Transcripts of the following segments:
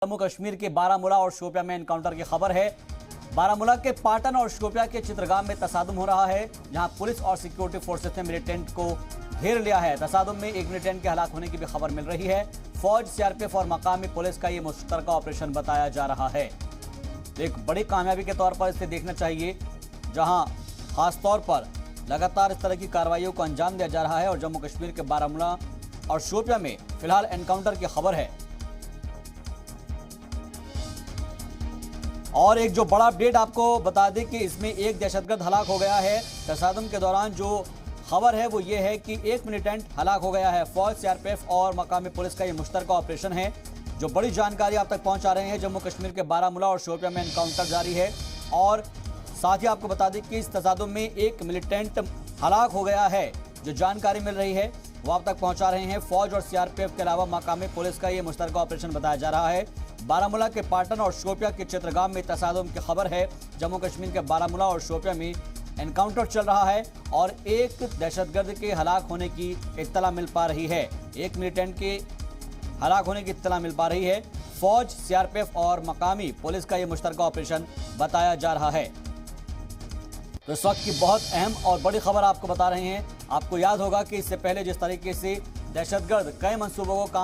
जम्मू कश्मीर के बारामूला और शोपियां में एनकाउंटर की खबर है। बारामूला के पाटन और शोपियां के चित्रगाम में तसादुम हो रहा है, जहां पुलिस और सिक्योरिटी फोर्सेस ने मिलिटेंट को घेर लिया है। तसादुम में एक मिलिटेंट के हलाक होने की भी खबर मिल रही है। फौज, सीआरपीएफ और मकामी पुलिस का यह मुश्तरका ऑपरेशन बताया जा रहा है। एक बड़ी कामयाबी के तौर पर इसे देखना चाहिए, जहां खासतौर पर लगातार इस तरह की कार्रवाइयों को अंजाम दिया जा रहा है और जम्मू कश्मीर के बारामूला और शोपियां में फिलहाल एनकाउंटर की खबर है। और एक जो बड़ा अपडेट आपको बता दें कि इसमें एक दहशतगर्द हलाक हो गया है। तसादुम के दौरान जो खबर है वो ये है कि एक मिलिटेंट हलाक हो गया है। फौज, सीआरपीएफ और मकामी पुलिस का ये मुश्तरका ऑपरेशन है। जो बड़ी जानकारी आप तक पहुंचा रहे हैं, जम्मू कश्मीर के बारामूला और शोपियां में एनकाउंटर जारी है। और साथ ही आपको बता दें कि इस तसादुम में एक मिलिटेंट हलाक हो गया है। जो जानकारी मिल रही है वो आप तक पहुंचा रहे हैं। फौज और सीआरपीएफ के अलावा मकामी पुलिस का ये मुश्तरका ऑपरेशन बताया जा रहा है। बारामूला के पाटन और शोपियां के चित्रगाम में तसादुम की खबर है। जम्मू कश्मीर के बारामूला और शोपियां में एनकाउंटर चल रहा है और एक दहशतगर्द के हलाक होने की इत्तला मिल पा रही है। एक मिलिटेंट के हलाक होने की इत्तला मिल पा रही है। फौज, सीआरपीएफ और मकामी पुलिस का यह मुश्तरका ऑपरेशन बताया जा रहा है। तो इस वक्त की बहुत अहम और बड़ी खबर आपको बता रहे हैं। आपको याद होगा कि इससे पहले जिस तरीके से दहशतगर्द कई मंसूबों को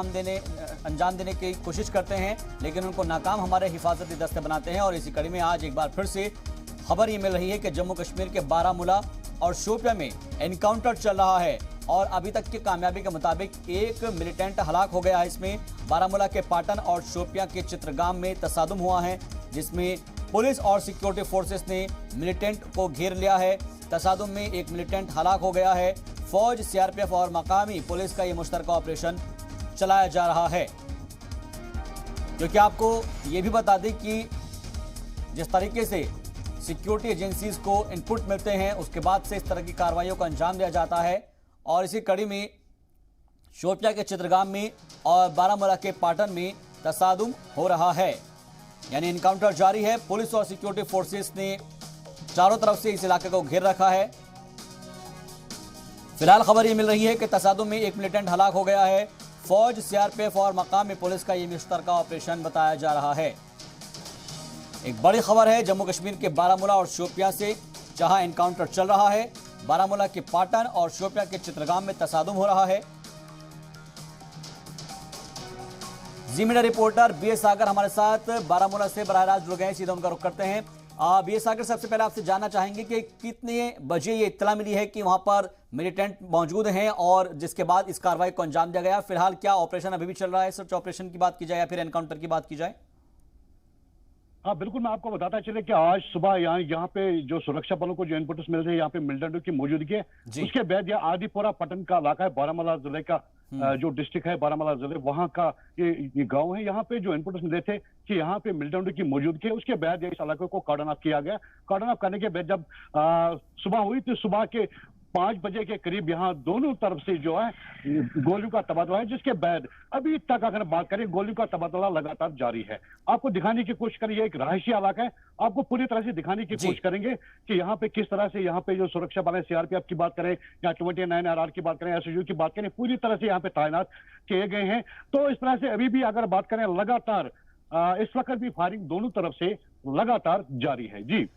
अंजाम देने की कोशिश करते हैं, लेकिन उनको नाकाम हमारे हिफाजती दस्ते बनाते हैं। और इसी कड़ी में आज एक बार फिर से खबर ये मिल रही है कि जम्मू कश्मीर के बारामूला और शोपियां में एनकाउंटर चल रहा है और अभी तक की कामयाबी के मुताबिक एक मिलिटेंट हलाक हो गया है। इसमें बारामूला के पाटन और शोपियां के चित्रगाम में तसादुम हुआ है, जिसमें पुलिस और सिक्योरिटी फोर्सेस ने मिलिटेंट को घेर लिया है। तसादुम में एक मिलिटेंट हलाक हो गया है। फौज, सीआरपीएफ और मकामी पुलिस का यह मुश्तरका ऑपरेशन चलाया जा रहा है। क्योंकि आपको यह भी बता दें कि जिस तरीके से सिक्योरिटी एजेंसीज को इनपुट मिलते हैं, उसके बाद से इस तरह की कार्रवाइयों को अंजाम दिया जाता है। और इसी कड़ी में शोपियां के चित्रगाम में और बारामूला के पाटन में तसादुम हो रहा है, यानी एनकाउंटर जारी है। पुलिस और सिक्योरिटी फोर्सेस ने चारों तरफ से इस इलाके को घेर रखा है। फिलहाल खबर यह मिल रही है कि तसादुम में एक मिलिटेंट हलाक हो गया है। फौज, सीआरपीएफ और मकामी पुलिस का यह मुश्तरका ऑपरेशन बताया जा रहा है। एक बड़ी खबर है जम्मू कश्मीर के बारामूला और शोपियां से, जहां एनकाउंटर चल रहा है। बारामूला के पाटन और शोपियां के चित्रगाम में तसादुम हो रहा है। जी मीडिया रिपोर्टर बीएस सागर हमारे साथ बारामूला से बराह रास्त जुड़ गए हैं। सीधा उनका रुख करते हैं। बीएस सागर, सबसे पहले आपसे जानना चाहेंगे कि कितने बजे ये इत्तला मिली है कि वहां पर मिलिटेंट मौजूद हैं और जिसके बाद इस कार्रवाई को अंजाम दिया गया। फिलहाल क्या ऑपरेशन अभी भी चल रहा है? सर्च ऑपरेशन की बात की जाए या फिर एनकाउंटर की बात की जाए? हाँ बिल्कुल, मैं आपको बताता चले कि आज सुबह यहाँ पे जो सुरक्षा बलों को जो इनपुट्स मिल रहे हैं, यहाँ पे मिलिटेंटों की मौजूदगी है। उसके बाद यह आदिपुरा पटन का इलाका है, बारामूला जिले का जो डिस्ट्रिक्ट है बारामूला जिले, वहां का ये गांव है। यहाँ पे जो इनपुट्स मिले थे कि यहाँ पे मिलिटेंटों की मौजूदगी है, उसके बाद इस इलाके को कार्डन ऑफ किया गया। कार्डन ऑफ करने के बाद जब सुबह हुई तो सुबह के 5 बजे के करीब यहाँ दोनों तरफ से जो है गोलियों का तबादला है, जिसके बाद अभी तक अगर बात करें गोलियों का तबादला लगातार जारी है। आपको दिखाने की कोशिश करें, एक रहायशी इलाका है, आपको पूरी तरह से दिखाने की कोशिश करेंगे कि यहाँ पे किस तरह से यहाँ पे जो सुरक्षा बल है, सीआरपीएफ की बात करें या 29 RR की बात करें, एसओजी की बात करें, पूरी तरह से यहाँ पे तैनात किए गए हैं। तो इस तरह से अभी भी अगर बात करें लगातार इस वक्त भी फायरिंग दोनों तरफ से लगातार जारी है। जी।